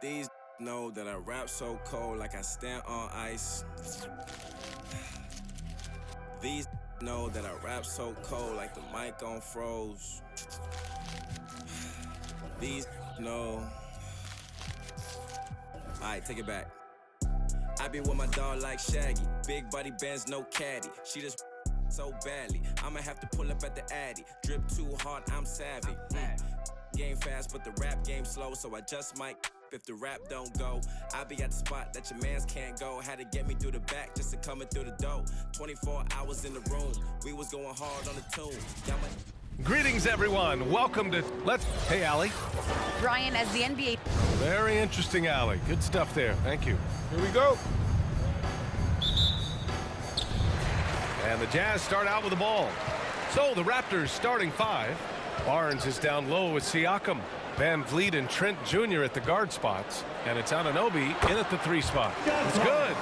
These know that I rap so cold like I stand on ice. These know that I rap so cold like the mic on froze. These know. Alright, take it back. I be with my dog like Shaggy. Big body bands, no caddy. She just so badly. I'ma have to pull up at the Addy. Drip too hard, I'm savvy. Game fast, but the rap game slow, so I just might if the rap don't go. I be at the spot that your mans can't go. Had to get me through the back just to coming through the door. 24 hours in the room, we was going hard on the tune. Greetings, everyone. Welcome to Hey, Allie. Ryan, as the NBA. Very interesting, Allie. Good stuff there. Thank you. Here we go. And the Jazz start out with the ball. So the Raptors starting five. Barnes is down low with Siakam. Van Vliet and Trent Jr. at the guard spots. And it's Anunoby in at the three spot. It's good.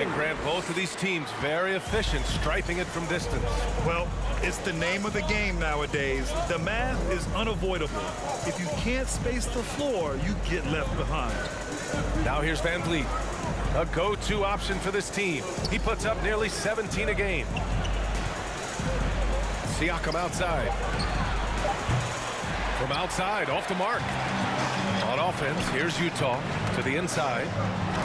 And Grant, both of these teams very efficient, striping it from distance. Well, it's the name of the game nowadays. The math is unavoidable. If you can't space the floor, you get left behind. Now here's Van Vliet. A go-to option for this team. He puts up nearly 17 a game. Siakam outside. From outside, off the mark. On offense, here's Utah to the inside.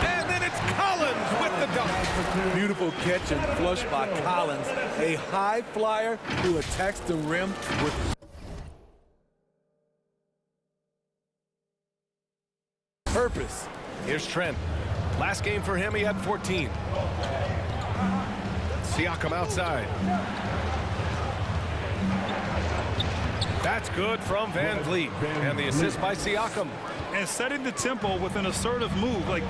And then it's Collins with the dunk. Beautiful catch and flush by Collins. A high flyer who attacks the rim with purpose. Here's Trent. Last game for him, he had 14. Siakam outside. That's good from Van Vliet. And the assist by Siakam. And setting the tempo with an assertive move. Like,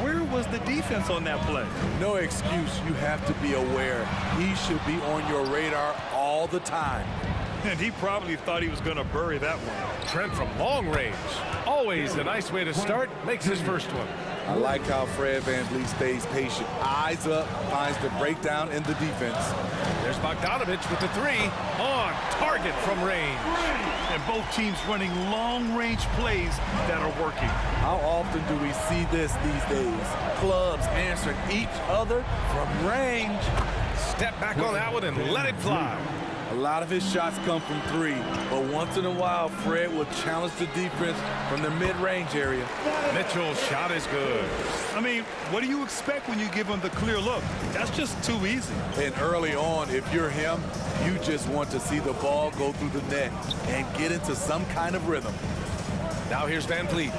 where was the defense on that play? No excuse. You have to be aware. He should be on your radar all the time. And he probably thought he was going to bury that one. Trent from long range. Always a nice way to start. Makes his first one. I like how Fred VanVleet stays patient. Eyes up, finds the breakdown in the defense. There's Bogdanovic with the three. On target from range. And both teams running long-range plays that are working. How often do we see this these days? Clubs answering each other from range. Step back on that one and let it fly. A lot of his shots come from three, but once in a while, Fred will challenge the defense from the mid-range area. Mitchell's shot is good. I mean, what do you expect when you give him the clear look? That's just too easy. And early on, if you're him, you just want to see the ball go through the net and get into some kind of rhythm. Now here's Van Vliet.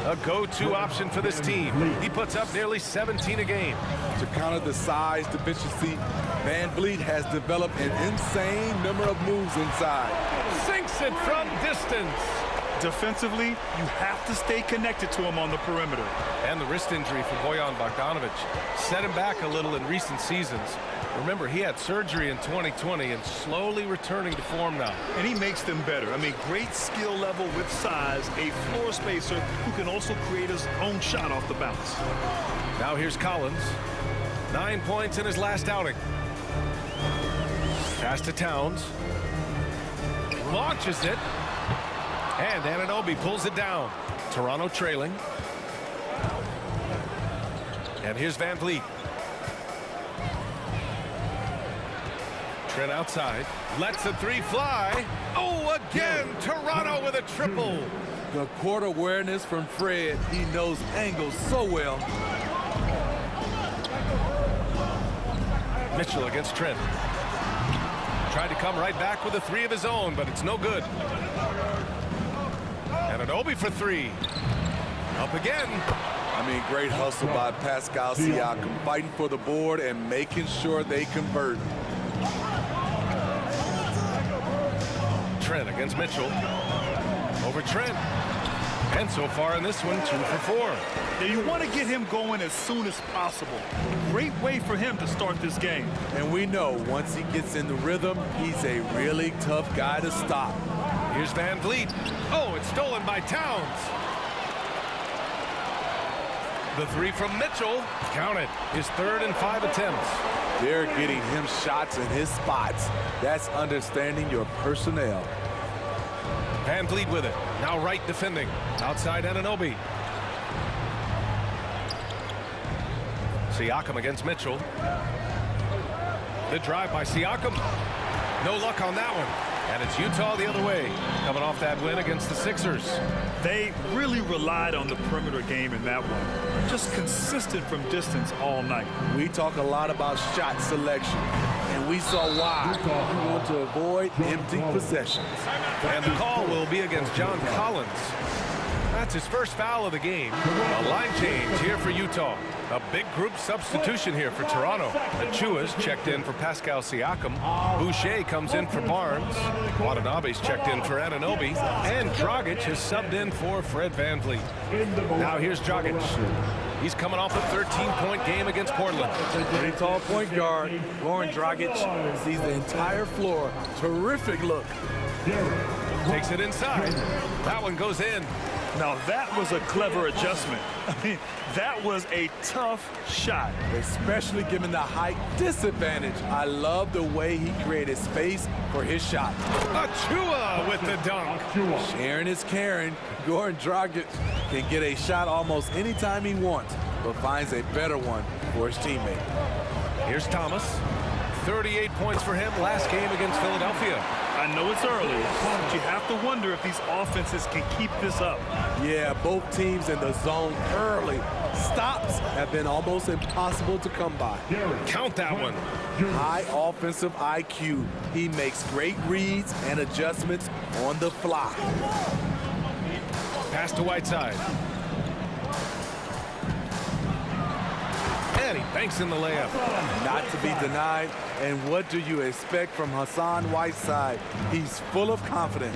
A go-to option for this team. He puts up nearly 17 a game. To counter the size deficiency, Van Vliet has developed an insane number of moves inside. Sinks it from distance. Defensively, you have to stay connected to him on the perimeter. And the wrist injury for Bojan Bogdanovic set him back a little in recent seasons. Remember, he had surgery in 2020 and slowly returning to form now. And he makes them better. I mean, great skill level with size, a floor spacer who can also create his own shot off the bounce. Now here's Collins. 9 points in his last outing. Pass to Towns. Launches it. And Anunoby pulls it down. Toronto trailing. And here's Van Vliet. Trent outside. Lets the three fly. Oh, again, Toronto with a triple. The court awareness from Fred. He knows angles so well. Mitchell against Trent. Tried to come right back with a three of his own, but it's no good. Anunoby for three. Up again. I mean, great hustle by Pascal Siakam, fighting for the board and making sure they convert. Trent against Mitchell. Over Trent. And so far in this one, 2 for 4. Now you want to get him going as soon as possible. Great way for him to start this game. And we know once he gets in the rhythm, he's a really tough guy to stop. Here's Van Vliet. Oh, it's stolen by Towns. The three from Mitchell. Count it. His third and 5 attempts. They're getting him shots in his spots. That's understanding your personnel. Van Vliet with it. Now right defending. Outside Anunoby. Siakam against Mitchell. The drive by Siakam. No luck on that one. And it's Utah the other way, coming off that win against the Sixers. They really relied on the perimeter game in that one. Just consistent from distance all night. We talk a lot about shot selection, and we saw why. We want to avoid empty possessions. And the call will be against John Collins. That's his first foul of the game. A line change here for Utah. A big group substitution here for Toronto. Achua's checked in for Pascal Siakam. Boucher comes in for Barnes. Watanabe's checked in for Anunoby. And Dragic has subbed in for Fred VanVleet. Now here's Dragic. He's coming off a 13-point game against Portland. Pretty tall point guard. Goran Dragic sees the entire floor. Terrific look. Takes it inside. That one goes in. Now that was a clever adjustment. I mean, that was a tough shot. Especially given the height disadvantage. I love the way he created space for his shot. Achua with the dunk. Sharing is caring. Goran Dragic can get a shot almost anytime he wants, but finds a better one for his teammate. Here's Thomas. 38 points for him last game against Philadelphia. I know it's early, but you have to wonder if these offenses can keep this up. Yeah, both teams in the zone early. Stops have been almost impossible to come by. Count that one. High offensive IQ. He makes great reads and adjustments on the fly. Pass to Whiteside. And he banks in the layup. Not to be denied. And what do you expect from Hassan Whiteside? He's full of confidence.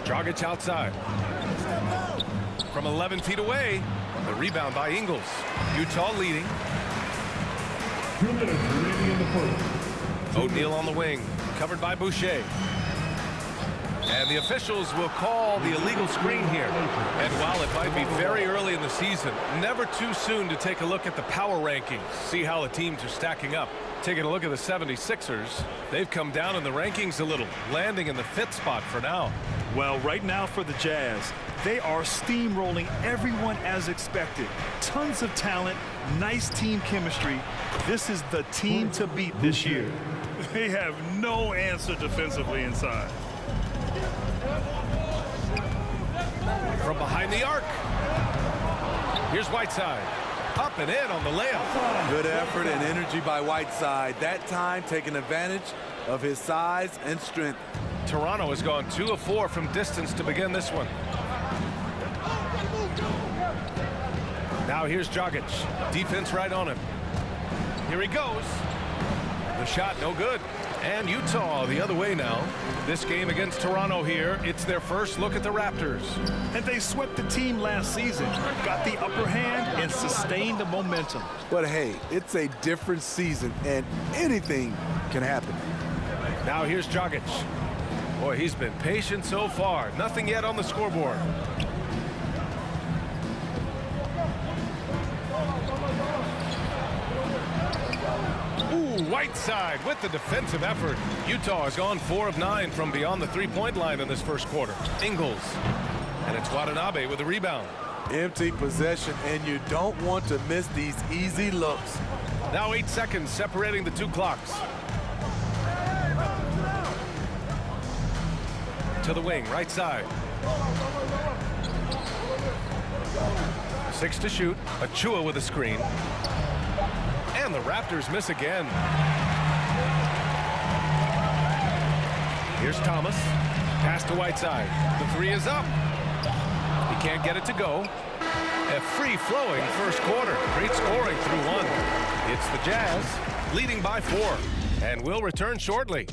Dragic outside. From 11 feet away, the rebound by Ingles. Utah leading. 2 minutes remaining in the first. O'Neal on the wing, covered by Boucher. And the officials will call the illegal screen here. And while it might be very early in the season, never too soon to take a look at the power rankings, see how the teams are stacking up. Taking a look at the 76ers, they've come down in the rankings a little, landing in the 5th spot for now. Well, right now for the Jazz, they are steamrolling everyone as expected. Tons of talent, nice team chemistry. This is the team to beat this year. They have no answer defensively inside. From behind the arc. Here's Whiteside. Up and in on the layup. Good effort and energy by Whiteside. That time taking advantage of his size and strength. Toronto has gone 2 of 4 from distance to begin this one. Now here's Dragic. Defense right on him. Here he goes. The shot no good. And Utah the other way now. This game against Toronto here, it's their first look at the Raptors. And they swept the team last season, got the upper hand, and sustained the momentum. But hey, it's a different season, and anything can happen. Now here's Dragic. Boy, he's been patient so far. Nothing yet on the scoreboard. Whiteside with the defensive effort. Utah has gone 4 of 9 from beyond the three-point line in this first quarter. Ingles. And it's Watanabe with the rebound. Empty possession, and you don't want to miss these easy looks. Now 8 seconds separating the 2 clocks. To the wing, right side. 6 to shoot. Achua with a screen. And the Raptors miss again. Here's Thomas. Pass to Whiteside. The 3 is up. He can't get it to go. A free-flowing first quarter. Great scoring through 1. It's the Jazz leading by 4. And we'll return shortly.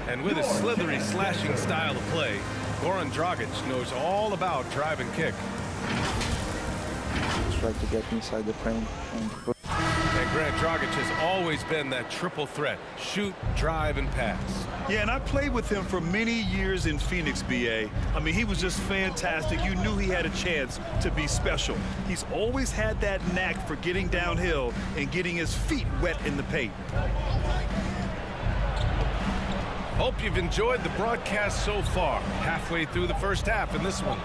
And with his slithery, slashing style of play, Goran Dragic knows all about drive and kick. Try to get inside the frame. And And Grant, Dragic has always been that triple threat: shoot, drive, and pass. Yeah, and I played with him for many years in Phoenix, BA. I mean, he was just fantastic. You knew he had a chance to be special. He's always had that knack for getting downhill and getting his feet wet in the paint. Hope you've enjoyed the broadcast so far. Halfway through the first half in this one.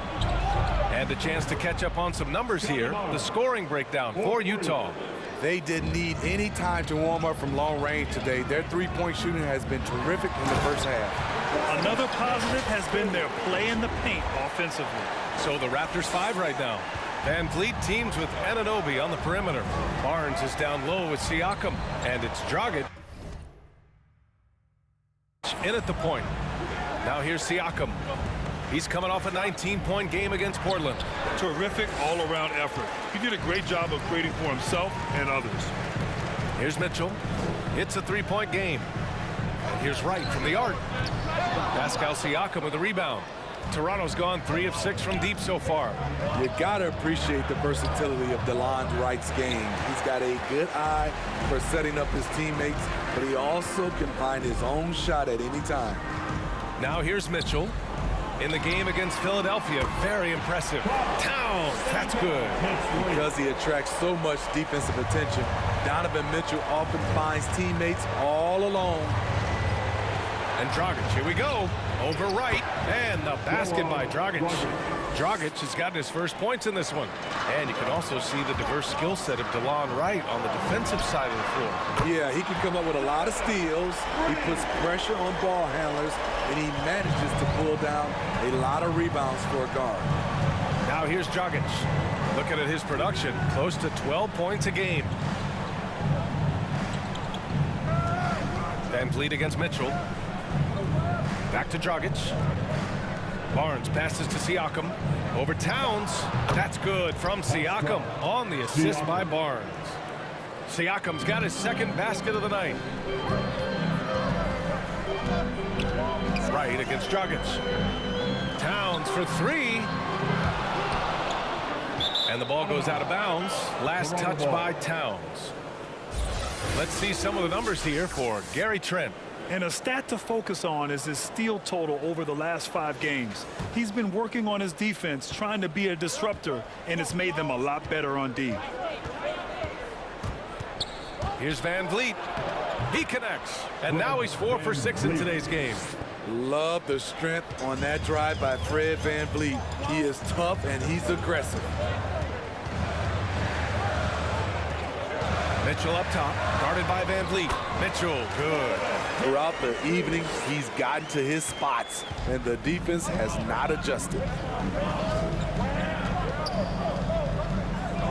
And a chance to catch up on some numbers here. The scoring breakdown for Utah. They didn't need any time to warm up from long range today. Their three-point shooting has been terrific in the first half. Another positive has been their play in the paint offensively. So the Raptors 5 right now. Van Vliet teams with Anunoby on the perimeter. Barnes is down low with Siakam. And it's Dragic in at the point. Now here's Siakam. He's coming off a 19-point game against Portland. Terrific all-around effort. He did a great job of creating for himself and others. Here's Mitchell. It's a three-point game. And here's Wright from the arc. Pascal Siakam with the rebound. Toronto's gone 3 of 6 from deep so far. You gotta appreciate the versatility of DeLon Wright's game. He's got a good eye for setting up his teammates, but he also can find his own shot at any time. Now here's Mitchell. In the game against Philadelphia, very impressive. Towns, that's good. Because he attracts so much defensive attention, Donovan Mitchell often finds teammates all alone. And Dragic, here we go. Over Wright, and the basket by Dragic. Dragic has gotten his first points in this one. And you can also see the diverse skill set of DeLon Wright on the defensive side of the floor. Yeah, he can come up with a lot of steals. He puts pressure on ball handlers, and he manages to pull down a lot of rebounds for a guard. Now here's Dragic. Looking at his production, close to 12 points a game. Van Vliet against Mitchell. Back to Dragic. Barnes passes to Siakam. Over Towns. That's good from Siakam on the assist by Barnes. Siakam's got his second basket of the night. Wright against Dragic. Towns for 3. And the ball goes out of bounds. Last touch by Towns. Let's see some of the numbers here for Gary Trent. And a stat to focus on is his steal total over the last 5 games. He's been working on his defense, trying to be a disruptor, and it's made them a lot better on D. Here's Van Vliet. He connects. And now he's 4 for 6 in today's game. Love the strength on that drive by Fred Van Vliet. He is tough and he's aggressive. Mitchell up top, guarded by Van Vliet. Mitchell, good. Throughout the evening, he's gotten to his spots, and the defense has not adjusted.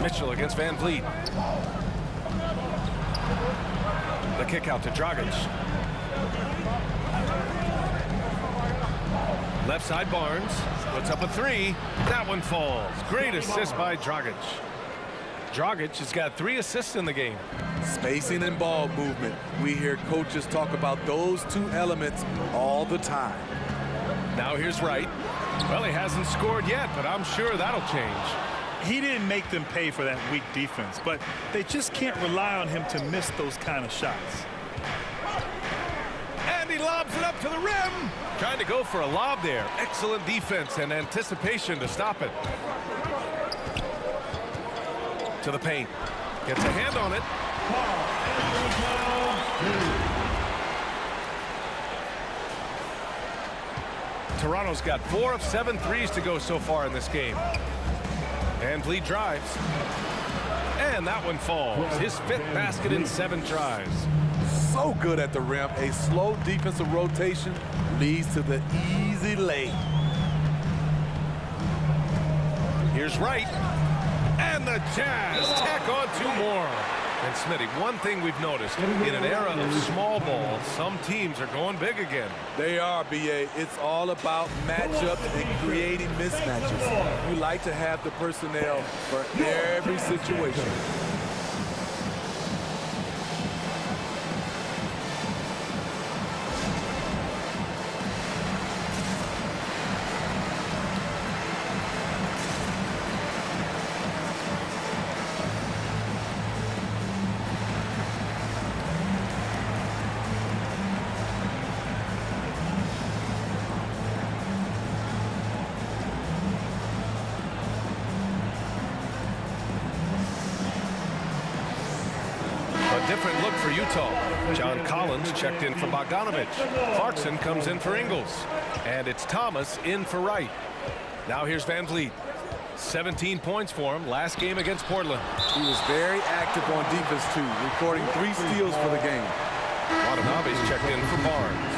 Mitchell against Van Vliet. The kick out to Dragic. Left side Barnes puts up a 3. That one falls. Great assist by Dragic. Dragic has got 3 assists in the game. Spacing and ball movement. We hear coaches talk about those 2 elements all the time. Now here's Wright. Well, he hasn't scored yet, but I'm sure that'll change. He didn't make them pay for that weak defense, but they just can't rely on him to miss those kind of shots. And he lobs it up to the rim. Trying to go for a lob there. Excellent defense and anticipation to stop it. To the paint. Gets a hand on it. Toronto's got 4 of 7 threes to go so far in this game. Van Vliet drives. And that one falls. His 5th basket in 7 tries. So good at the rim. A slow defensive rotation leads to the easy lay. Here's Wright. And the Jazz tack on 2 more. And Smitty, one thing we've noticed, in an era of small ball, some teams are going big again. They are, BA. It's all about matchups and creating mismatches. You like to have the personnel for every situation. different look for Utah. John Collins checked in for Bogdanovich. Clarkson comes in for Ingles. And it's Thomas in for Wright. Now here's Van Vliet. 17 points for him last game against Portland. He was very active on defense, too, recording 3 steals for the game. Watanabe's checked in for Barnes.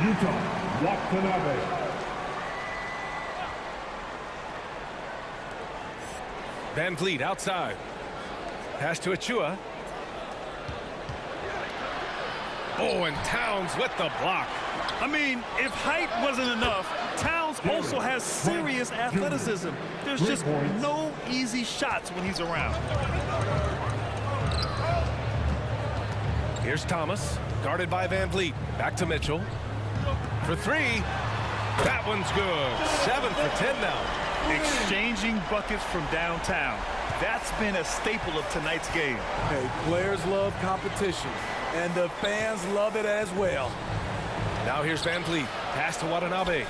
Utah, Watanabe. Van Vliet outside. Pass to Achua. Oh, and Towns with the block. I mean, if height wasn't enough, Towns also has serious athleticism. There's just no easy shots when he's around. Here's Thomas, guarded by Van Vliet. Back to Mitchell. For 3. That one's good. 7 for 10 now. Exchanging buckets from downtown. That's been a staple of tonight's game. Hey, players love competition, and the fans love it as well. Now here's Van Vliet. Pass to Watanabe.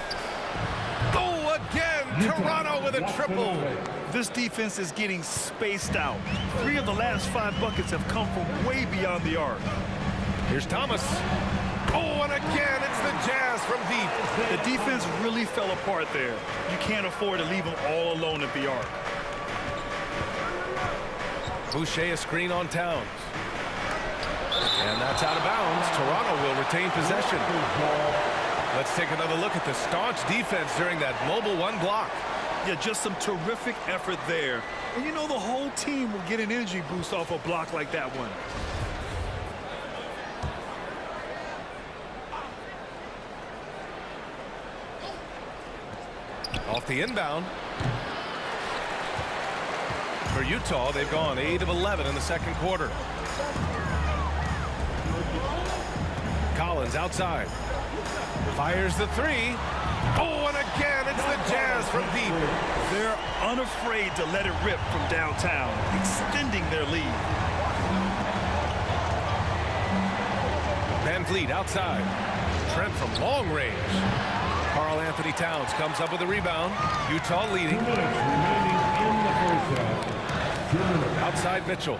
Oh, again! Toronto with a triple. This defense is getting spaced out. 3 of the last 5 buckets have come from way beyond the arc. Here's Thomas. Oh, and again, it's the Jazz from deep. The defense really fell apart there. You can't afford to leave them all alone at the arc. Boucher a screen on Towns. And that's out of bounds. Toronto will retain possession. Let's take another look at the staunch defense during that mobile 1 block. Yeah, just some terrific effort there. And you know the whole team will get an energy boost off a block like that one. Off the inbound. For Utah, they've gone 8 of 11 in the second quarter. Collins outside. Fires the 3. Oh, and again, it's the Jazz from deep. They're unafraid to let it rip from downtown, extending their lead. Van Vliet outside. Trent from long range. Karl Anthony Towns comes up with a rebound. Utah leading. Outside Mitchell.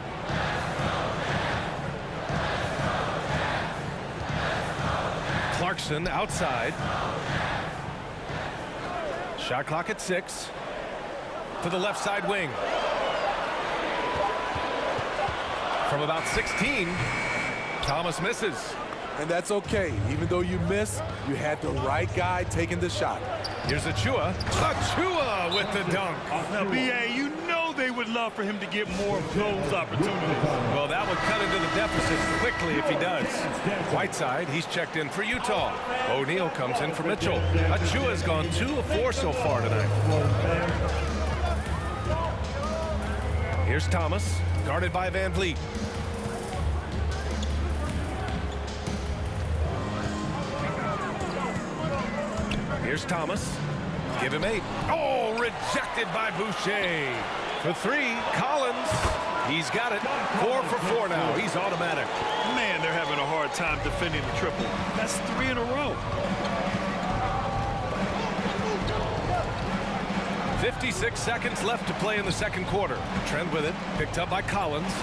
Clarkson outside. Shot clock at 6. To the left side wing. From about 16, Thomas misses. And that's okay. Even though you miss, you had the right guy taking the shot. Here's Achua. Achua with the dunk. Now, B.A., you know they would love for him to get more of those opportunities. Well, that would cut into the deficit quickly if he does. Whiteside, he's checked in for Utah. O'Neal comes in for Mitchell. Achua's gone 2 of 4 so far tonight. Here's Thomas, guarded by Van Vliet. Here's Thomas. Give him 8. Oh, rejected by Boucher. For 3, Collins. He's got it. 4 for 4 now. He's automatic. Man, they're having a hard time defending the triple. That's 3 in a row. 56 seconds left to play in the second quarter. Trent with it. Picked up by Collins.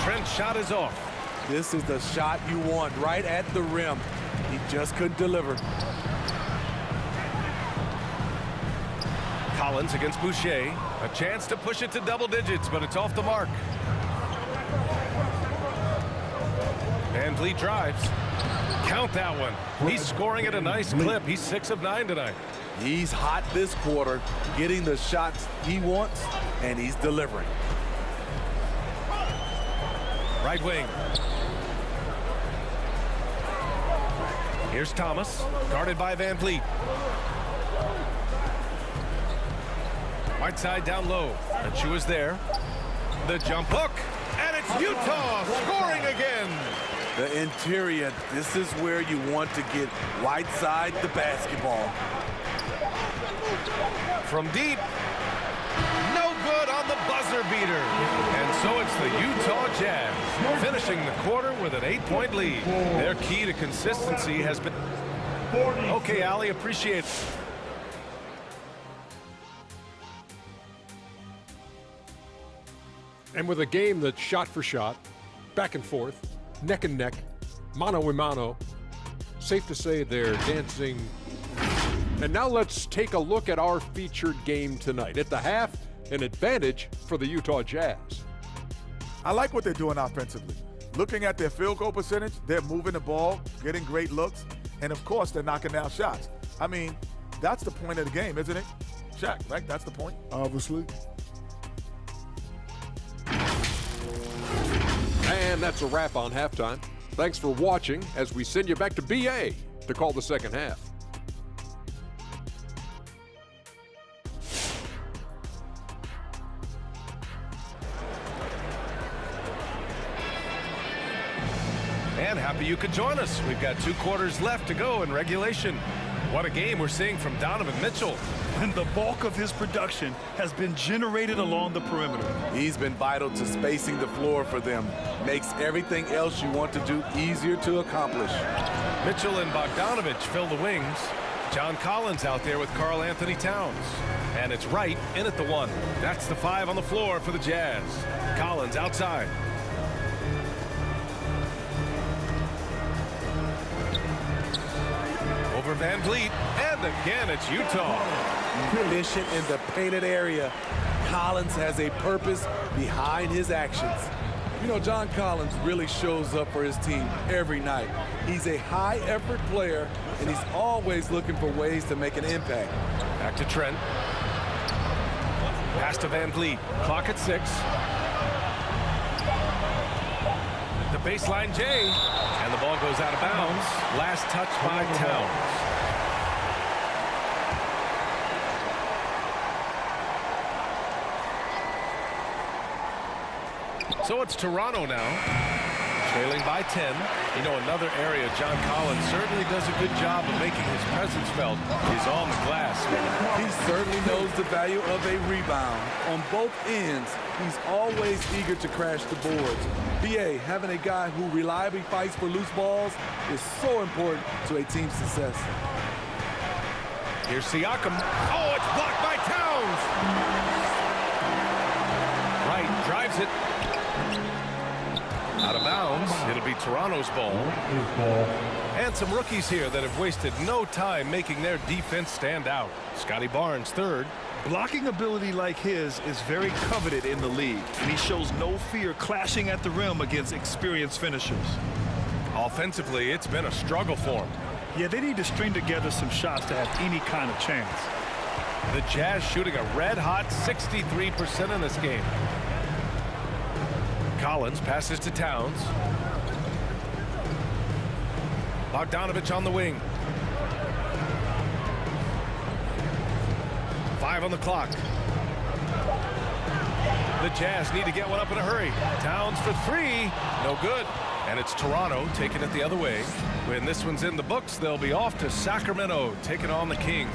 Trent's shot is off. This is the shot you want right at the rim. He just couldn't deliver. Collins against Boucher. A chance to push it to double digits, but it's off the mark. Van Vliet drives. Count that one. He's scoring at a nice clip. He's 6 of 9 tonight. He's hot this quarter, getting the shots he wants, and he's delivering. Right wing. Here's Thomas, guarded by Van Vliet. Whiteside down low. Achua's there. The jump hook, and it's Utah scoring again. The interior, this is where you want to get Whiteside the basketball. From deep, no good on the buzzer beater. And so it's the Utah Jazz finishing the quarter with an 8-point lead. Their key to consistency has been... Okay, Ali, appreciate it. And with a game that's shot for shot, back and forth, neck and neck, mano a mano. Safe to say they're dancing. And now let's take a look at our featured game tonight. At the half, an advantage for the Utah Jazz. I like what they're doing offensively. Looking at their field goal percentage, they're moving the ball, getting great looks, and of course, they're knocking down shots. I mean, that's the point of the game, isn't it? Shaq, right? That's the point. Obviously. And that's a wrap on halftime. Thanks for watching as we send you back to BA to call the second half. And happy you could join us. We've got 2 quarters left to go in regulation. What a game we're seeing from Donovan Mitchell. And the bulk of his production has been generated along the perimeter. He's been vital to spacing the floor for them. Makes everything else you want to do easier to accomplish. Mitchell and Bogdanovich fill the wings. John Collins out there with Karl Anthony Towns. And it's Wright in at the 1. That's the 5 on the floor for the Jazz. Collins outside. Over Van Vliet, and again it's Utah. Efficient in the painted area. Collins has a purpose behind his actions. You know, John Collins really shows up for his team every night. He's a high-effort player, and he's always looking for ways to make an impact. Back to Trent. Pass to Van Vliet. Clock at 6. The baseline J, and the ball goes out of bounds. Last touch by Towns. So it's Toronto now, trailing by 10. You know, another area John Collins certainly does a good job of making his presence felt is on the glass. He certainly knows the value of a rebound. On both ends, he's always eager to crash the boards. BA, having a guy who reliably fights for loose balls is so important to a team's success. Here's Siakam. Oh, it's blocked by Towns. Wright drives it. Out of bounds. It'll be Toronto's ball. And some rookies here that have wasted no time making their defense stand out. Scotty Barnes, 3rd. Blocking ability like his is very coveted in the league, and he shows no fear clashing at the rim against experienced finishers. Offensively, it's been a struggle for him. Yeah, they need to string together some shots to have any kind of chance. The Jazz shooting a red-hot 63% in this game. Collins passes to Towns. Bogdanovich on the wing. 5 on the clock. The Jazz need to get one up in a hurry. Towns for 3. No good. And it's Toronto taking it the other way. When this one's in the books, they'll be off to Sacramento taking on the Kings.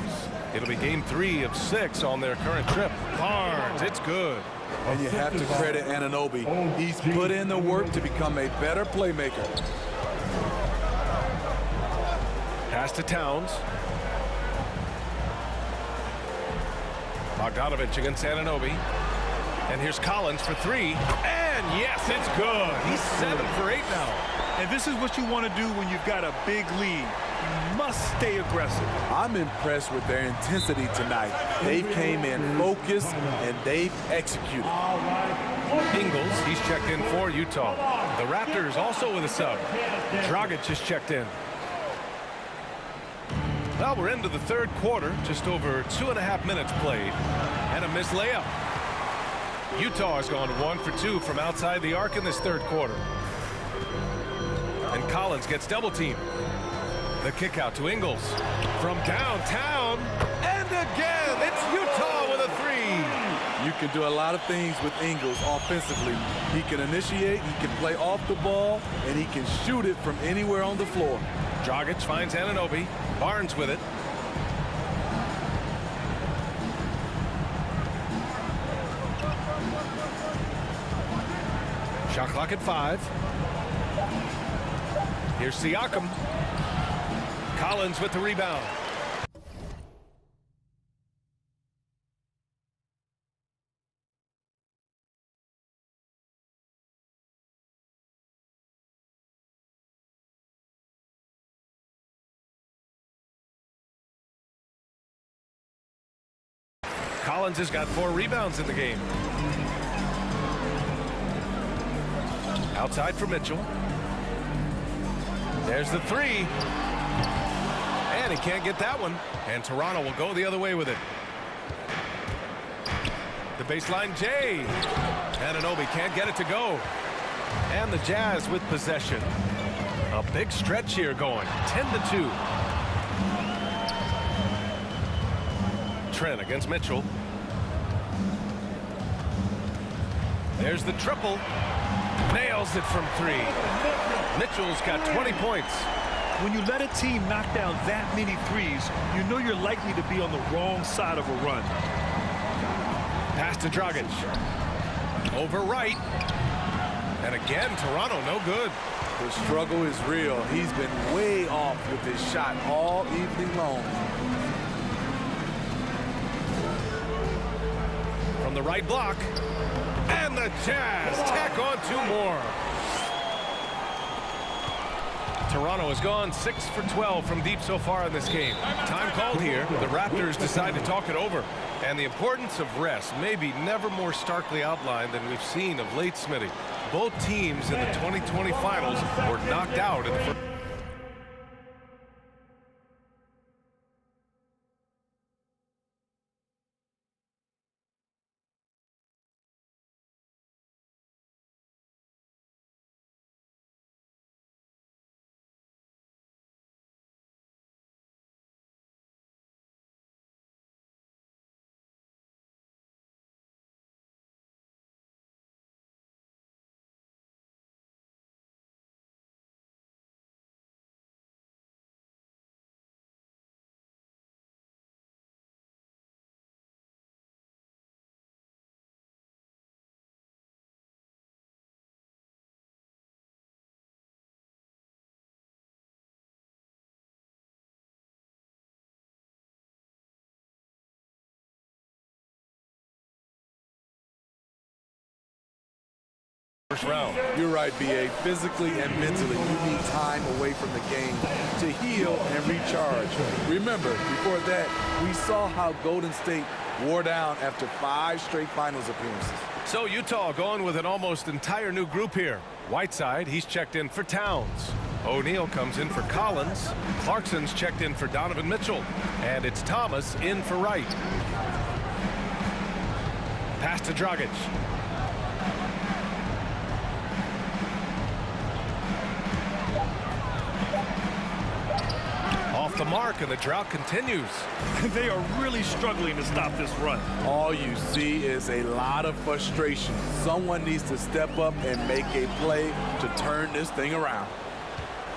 It'll be game 3 of 6 on their current trip. Barnes, it's good. And you have to credit Anunoby. He's put in the work to become a better playmaker. Pass to Towns. Bogdanovich against Anunoby. And here's Collins for 3. And yes, it's good. He's 7 for 8 now. And this is what you want to do when you've got a big lead. You must stay aggressive. I'm impressed with their intensity tonight. They came in focused and they've executed. Ingles, he's checked in for Utah. The Raptors also with a sub. Dragic has checked in. Well, we're into the 3rd quarter, just over 2.5 minutes played, and a missed layup. Utah has gone 1 for 2 from outside the arc in this 3rd quarter. And Collins gets double teamed. The kick out to Ingles from downtown, and again it's Utah with a 3. You can do a lot of things with Ingles offensively. He can initiate, he can play off the ball, and he can shoot it from anywhere on the floor. Dragic finds Anunoby. Barnes with it. Shot clock at 5. Here's Siakam. Collins with the rebound. Collins has got 4 rebounds in the game. Outside for Mitchell. There's the 3. And he can't get that one. And Toronto will go the other way with it. The baseline Jay. Anunoby can't get it to go. And the Jazz with possession. A big stretch here going. 10-2. Trent against Mitchell. There's the triple. Nails it from 3. Mitchell's got 20 points. When you let a team knock down that many threes, you know you're likely to be on the wrong side of a run. Pass to Dragic. Over right. And again, Toronto no good. The struggle is real. He's been way off with his shot all evening long. From the right block. And the Jazz tack on 2 more. Toronto has gone 6 for 12 from deep so far in this game. Time called here. The Raptors decide to talk it over. And the importance of rest may be never more starkly outlined than we've seen of late, Smitty. Both teams in the 2020 finals were knocked out in the first. First round. You're right, B.A. Physically and mentally, you need time away from the game to heal and recharge. Remember, before that, we saw how Golden State wore down after 5 straight finals appearances. So Utah going with an almost entire new group here. Whiteside, he's checked in for Towns. O'Neal comes in for Collins. Clarkson's checked in for Donovan Mitchell. And it's Thomas in for Wright. Pass to Dragic. Off the mark, and the drought continues. They are really struggling to stop this run. All you see is a lot of frustration. Someone needs to step up and make a play to turn this thing around.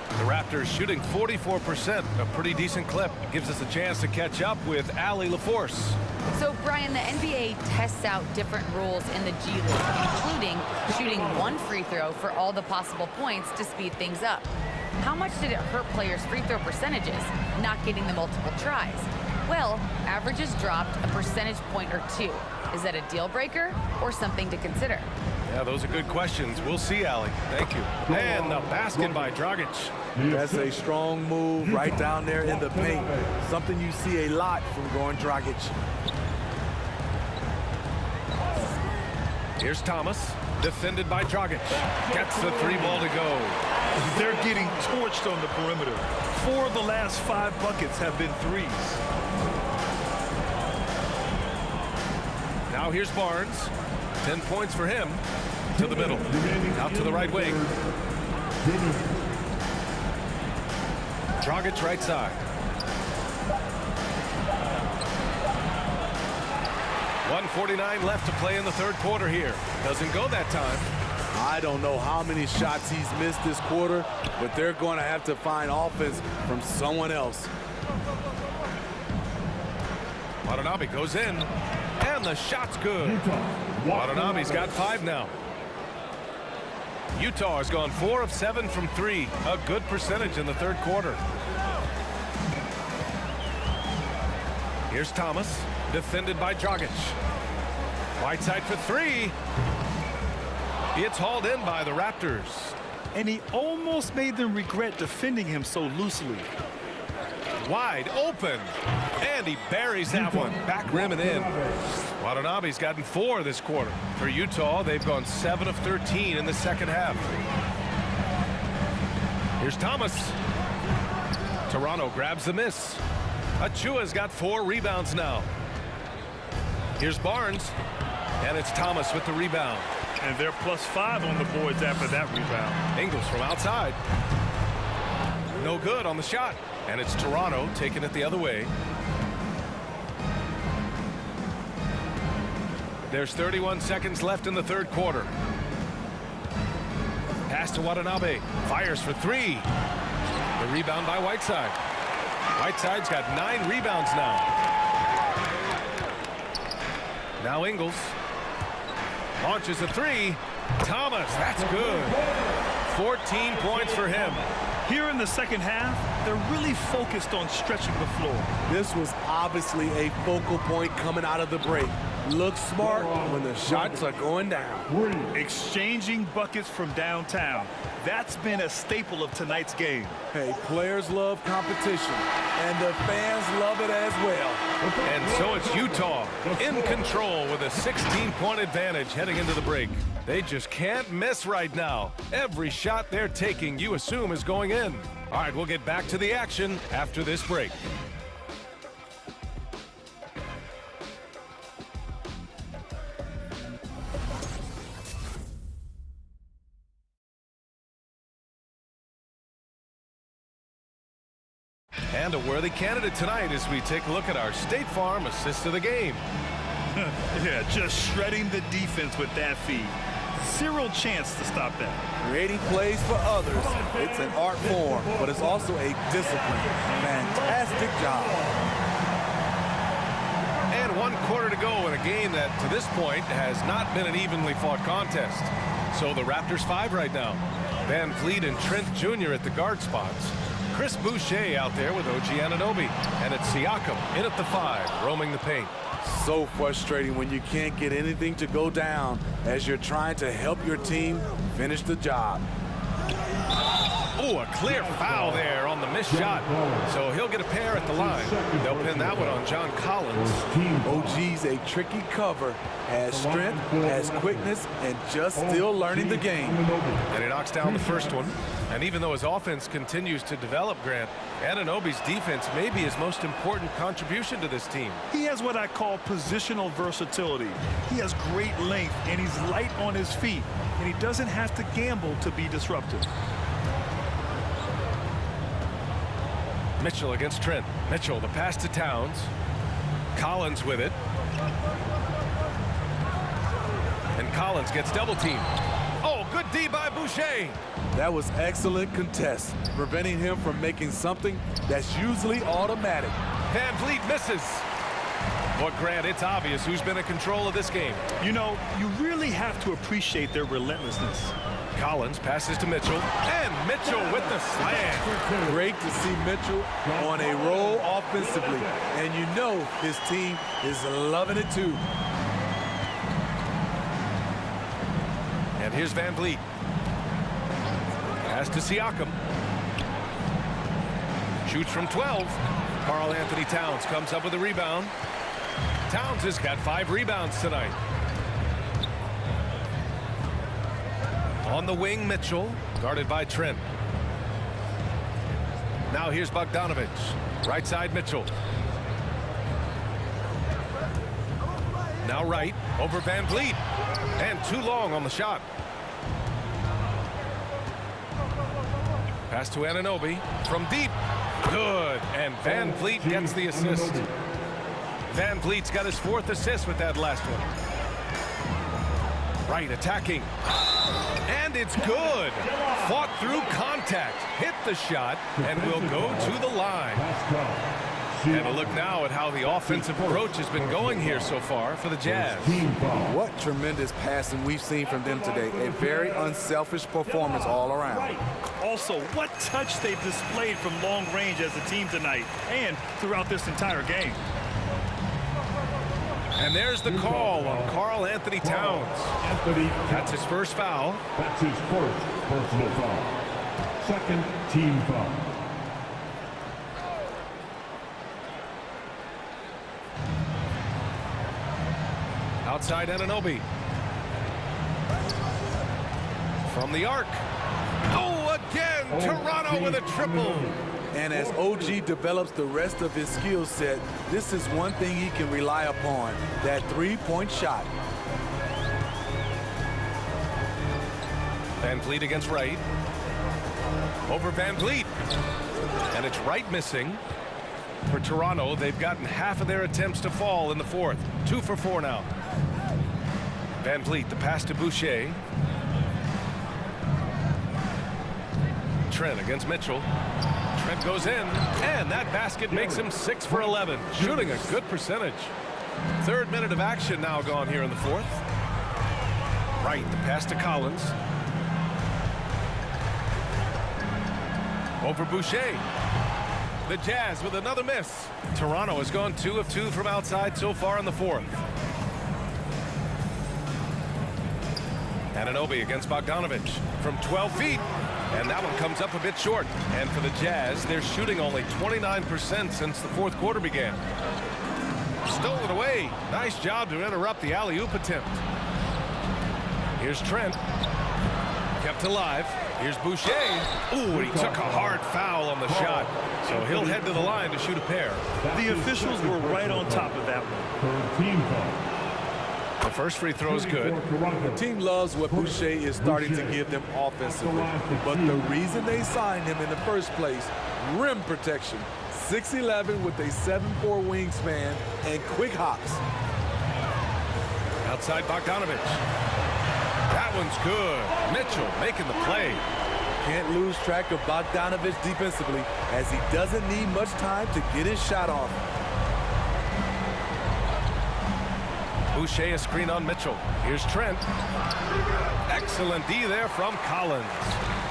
The Raptors shooting 44%, a pretty decent clip. Gives us a chance to catch up with Allie LaForce. So, Brian, the NBA tests out different rules in the G League, including shooting 1 free throw for all the possible points to speed things up. How much did it hurt players' free throw percentages, not getting the multiple tries? Well, averages dropped a percentage point or 2. Is that a deal breaker or something to consider? Yeah, those are good questions. We'll see, Allie. Thank you. And the basket by Dragic. That's a strong move right down there in the paint. Something you see a lot from Goran Dragic. Here's Thomas, defended by Dragic. Gets the 3 ball to go. They're getting torched on the perimeter. 4 of the last 5 buckets have been threes. Now here's Barnes. 10 points for him. To the middle. Out to the right wing. Dragic right side. 1:49 left to play in the 3rd quarter here. Doesn't go that time. I don't know how many shots he's missed this quarter, but they're going to have to find offense from someone else. Watanabe goes in, and the shot's good. Watanabe's got 5 now. Utah has gone 4 of 7 from 3, a good percentage in the 3rd quarter. Here's Thomas, defended by Dragic. Whiteside for 3. It's hauled in by the Raptors. And he almost made them regret defending him so loosely. wide open. And he buries that one. Back rim and in. Watanabe's gotten 4 this quarter. For Utah, they've gone 7 of 13 in the second half. Here's Thomas. Toronto grabs the miss. Achua's got 4 rebounds now. Here's Barnes. And it's Thomas with the rebound. And they're +5 on the boards after that rebound. Ingles from outside. No good on the shot. And it's Toronto taking it the other way. There's 31 seconds left in the third quarter. Pass to Watanabe. Fires for 3. The rebound by Whiteside. Whiteside's got 9 rebounds now. Now Ingles. Launches a 3. Thomas, that's good. 14 points for him. Here in the second half, they're really focused on stretching the floor. This was obviously a focal point coming out of the break. Look smart when the shots are going down. Exchanging buckets from downtown. That's been a staple of tonight's game. Hey, players love competition, and the fans love it as well. And so it's Utah in control with a 16-point advantage heading into the break. They just can't miss right now. Every shot they're taking, you assume, is going in. All right, we'll get back to the action after this break. And a worthy candidate tonight as we take a look at our State Farm assist of the game. Yeah, just shredding the defense with that feed. Zero chance to stop that. Creating plays for others. It's an art form, but it's also a discipline. Fantastic job. And 1 quarter to go in a game that, to this point, has not been an evenly fought contest. So the Raptors 5 right now. Van Vliet and Trent Jr. at the guard spots. Chris Boucher out there with OG Anunoby. And it's Siakam in at the 5, roaming the paint. So frustrating when you can't get anything to go down as you're trying to help your team finish the job. Oh, a clear foul there on the missed shot. So he'll get a pair at the line. They'll pin that one on John Collins. OG's a tricky cover, has strength, has quickness, and just still learning the game. And he knocks down the first one. And even though his offense continues to develop, Grant, Anunoby's defense may be his most important contribution to this team. He has what I call positional versatility. He has great length, and he's light on his feet. And he doesn't have to gamble to be disruptive. Mitchell against Trent. Mitchell, the pass to Towns. Collins with it. And Collins gets double teamed. Oh, good D by Boucher. That was excellent contest, preventing him from making something that's usually automatic. Van Vliet misses. But Grant, it's obvious who's been in control of this game. You know, you really have to appreciate their relentlessness. Collins passes to Mitchell, and Mitchell with the slam. Great to see Mitchell on a roll offensively, and you know his team is loving it too. And here's Van Vliet. Pass to Siakam. Shoots from 12. Karl Anthony Towns comes up with a rebound. Towns has got 5 rebounds tonight. On the wing, Mitchell, guarded by Trent. Now here's Bogdanovich. Right side, Mitchell. Now right, over Van Vliet. And too long on the shot. Pass to Anunoby from deep. Good. And Van Vliet gets the assist. Van Vliet's got his 4th assist with that last one. Right, attacking. And it's good. Fought through contact. Hit the shot and will go to the line. And a look now at how the offensive approach has been going here so far for the Jazz. What tremendous passing we've seen from them today. A very unselfish performance all around. Also, what touch they've displayed from long range as a team tonight and throughout this entire game. And there's the call on Karl Anthony Towns. That's his first foul. That's his first personal foul. Second team foul. Outside Anunoby. From the arc. Oh, again, Toronto with a triple. And as OG develops the rest of his skill set, this is one thing he can rely upon, that three-point shot. Van Vliet against Wright. Over Van Vliet. And it's Wright missing. For Toronto, they've gotten half of their attempts to fall in the fourth. 2 for 4 now. Van Vliet, the pass to Boucher. Trent against Mitchell. Trent goes in, and that basket makes him 6 for 11, shooting a good percentage. 3rd minute of action now gone here in the fourth. Wright, the pass to Collins. Over Boucher. The Jazz with another miss. Toronto has gone 2 of 2 from outside so far in the fourth. Anunoby against Bogdanovich from 12 feet. And that one comes up a bit short. And for the Jazz, they're shooting only 29% since the fourth quarter began. Stolen away. Nice job to interrupt the alley-oop attempt. Here's Trent. Kept alive. Here's Boucher. Ooh, and he took a hard foul on the shot. So he'll head to the line to shoot a pair. The officials were right on top of that one. Team foul. The first free throw is good. The team loves what Boucher is starting to give them offensively. But the reason they signed him in the first place, rim protection. 6'11" with a 7'4" wingspan and quick hops. Outside Bogdanovich. That one's good. Mitchell making the play. Can't lose track of Bogdanovich defensively, as he doesn't need much time to get his shot off. Boucher a screen on Mitchell. Here's Trent. Excellent D there from Collins.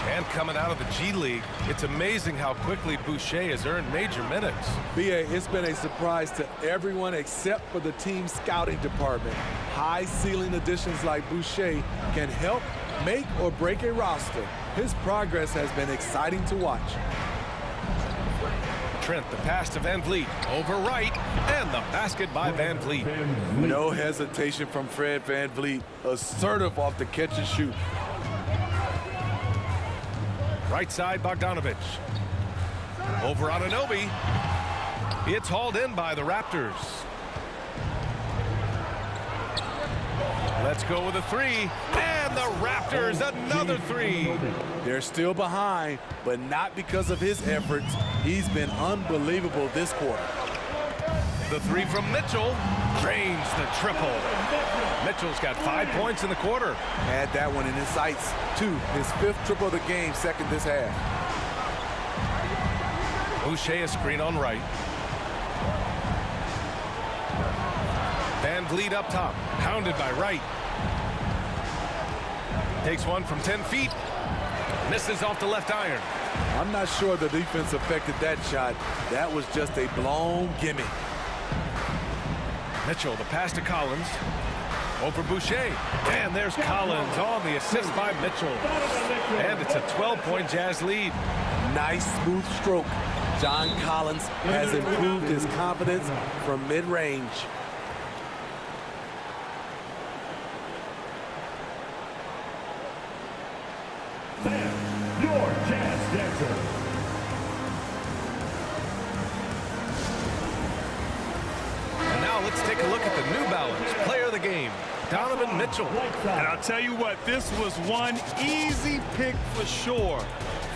And coming out of the G League, it's amazing how quickly Boucher has earned major minutes. B.A., it's been a surprise to everyone except for the team scouting department. High ceiling additions like Boucher can help make or break a roster. His progress has been exciting to watch. Trent, the pass to Van Vliet. Over Wright, and the basket by Van Vliet. No hesitation from Fred Van Vliet. Assertive off the catch and shoot. Right side, Bogdanovich. Over Anunoby. It's hauled in by the Raptors. Let's go with a three. And the Raptors, another three. They're still behind, but not because of his efforts. He's been unbelievable this quarter. The three from Mitchell drains the triple. Mitchell's got 5 points in the quarter. Had that one in his sights. 2, his 5th triple of the game, second this half. Boucher a screen on Wright. Van Vliet up top, pounded by Wright. Takes one from 10 feet. Misses off the left iron. I'm not sure the defense affected that shot. That was just a blown gimme. Mitchell, the pass to Collins. Over Boucher. And there's Collins on the assist by Mitchell. And it's a 12-point Jazz lead. Nice smooth stroke. John Collins has improved his confidence from mid-range. Your Jazz Dancer. And now let's take a look at the New Balance player of the game, Donovan Mitchell. And I'll tell you what, this was one easy pick for sure.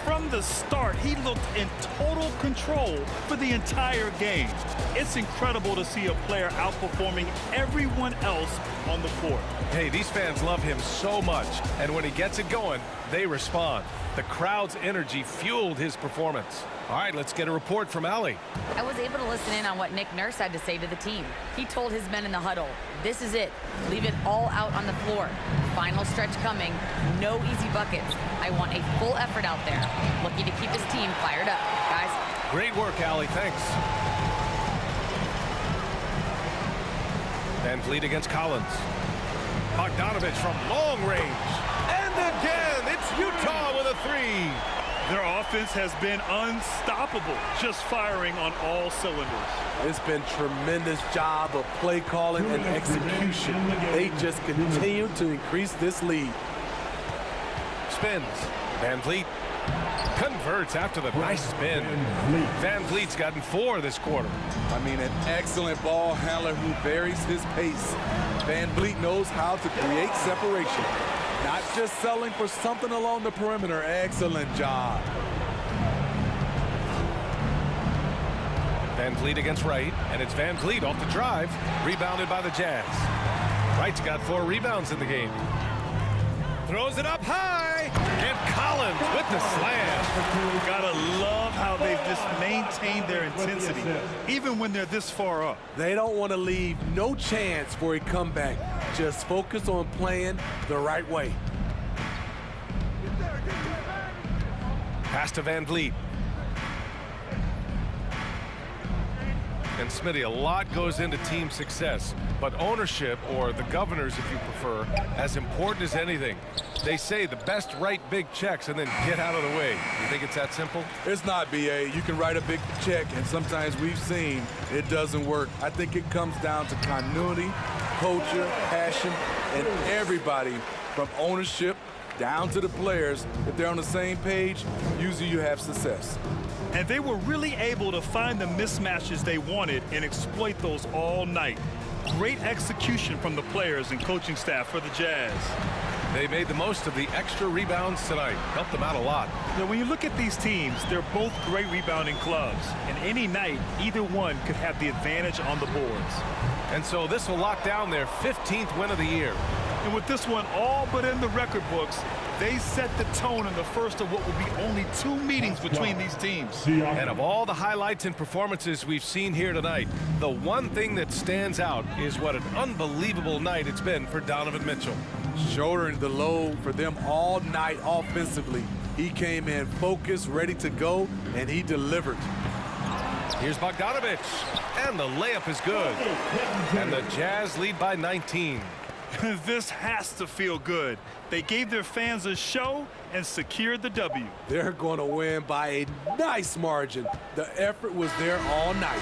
From the start, he looked in total control for the entire game. It's incredible to see a player outperforming everyone else on the court. Hey, these fans love him so much, and when he gets it going, they respond. The crowd's energy fueled his performance. All right, let's get a report from Allie. I was able to listen in on what Nick Nurse had to say to the team. He told his men in the huddle, this is it. Leave it all out on the floor. Final stretch coming. No easy buckets. I want a full effort out there. Looking to keep his team fired up. Guys. Great work, Allie. Thanks. Van Vliet against Collins. Bogdanovich from long range. And again, it's Utah with a three. Their offense has been unstoppable, just firing on all cylinders. It's been tremendous job of play calling and execution. They just continue to increase this lead. Spins. Van Vliet converts after the nice spin. Van Vliet's gotten 4 this quarter. I mean, an excellent ball handler who varies his pace. Van Vliet knows how to create separation. Not just selling for something along the perimeter. Excellent job. Van Vliet against Wright, and it's Van Vliet off the drive, rebounded by the Jazz. Wright's got 4 rebounds in the game. Throws it up high, and Collins with the slam. Gotta love how they've just maintained their intensity, even when they're this far up. They don't want to leave no chance for a comeback. Just focus on playing the right way. Pass to Van Vliet. And Smitty, a lot goes into team success, but ownership, or the governors if you prefer, as important as anything. They say the best write big checks and then get out of the way. You think it's that simple? It's not, BA. You can write a big check, and sometimes we've seen it doesn't work. I think it comes down to continuity, culture, passion, and everybody from ownership down to the players. If they're on the same page, usually you have success. And they were really able to find the mismatches they wanted and exploit those all night. Great execution from the players and coaching staff for the Jazz. They made the most of the extra rebounds tonight. Helped them out a lot. Now, when you look at these teams, they're both great rebounding clubs. And any night, either one could have the advantage on the boards. And so this will lock down their 15th win of the year. And with this one all but in the record books, they set the tone in the first of what will be only 2 meetings between these teams. And of all the highlights and performances we've seen here tonight, the one thing that stands out is what an unbelievable night it's been for Donovan Mitchell. Shouldering the load for them all night offensively. He came in focused, ready to go, and he delivered. Here's Bogdanovich, and the layup is good. And the Jazz lead by 19. This has to feel good. They gave their fans a show and secured the W. They're going to win by a nice margin. The effort was there all night.